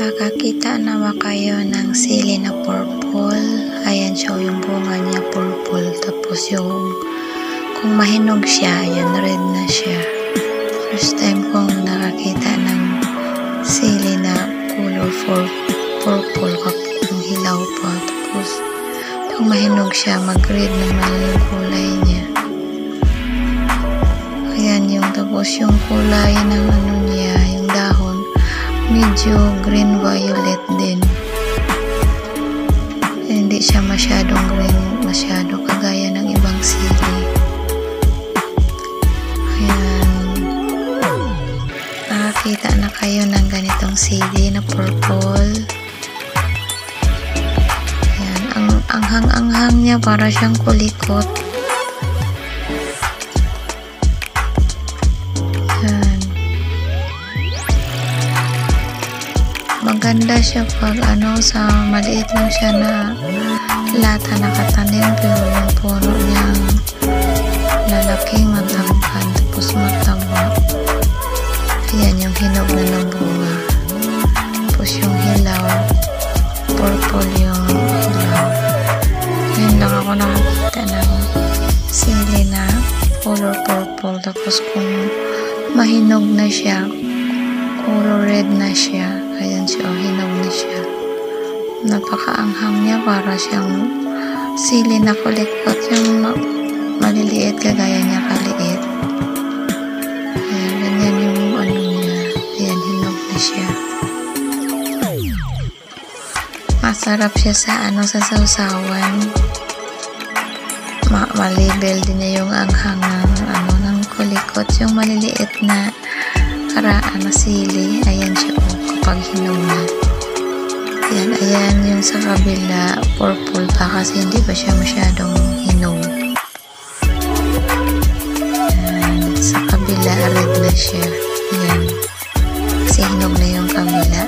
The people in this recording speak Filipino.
Nakakita na ba kayo ng sili na purple? Ayan siya, yung bunga niya purple. Tapos yung kung mahinog siya, ayan, red na siya. First time kong nakakita ng sili na color for purple kung hilaw pa. Tapos pag mahinog siya, mag-red naman yung kulay niya. Ayan yung tapos yung kulay ng ano niya, yung dahon, medyo green violet din. Hindi siya masyadong green, masyado kagaya ng ibang sili. Ayan. Nakakita na kayo ng ganitong sili na purple. Ayan. Ang anghang-anghang niya, para siyang kulikot. Ayan. Maganda siya pag sa maliit lang siya na lata nakatanim, pero yung puno niyang lalaking matangkad tapos mataba. Ayan yung hinog na ng bunga. Tapos yung hilaw, purple yung hilaw. Ngayon lang ako nakakita ng sili na color purple. Tapos kung mahinog na siya, color red na siya. Ayan siya, hinog na siya. Napakaanghang niya, para siyang sili na kulikot, yung maliliit kagaya niya kaliit. Ayan, ganyan yung ano niya. Ayan, hinog na siya. Masarap siya sa sa sausawan. Malibel din niya yung anghang ng kulikot, yung maliliit na karaan na sili. Ayan siya, kapag hinog na. Ayan yung sa kabila, purple pa kasi hindi pa siya masyadong hinog. Ayan, sa kabila, red na siya. Ayan, kasi hinog na yung kabila.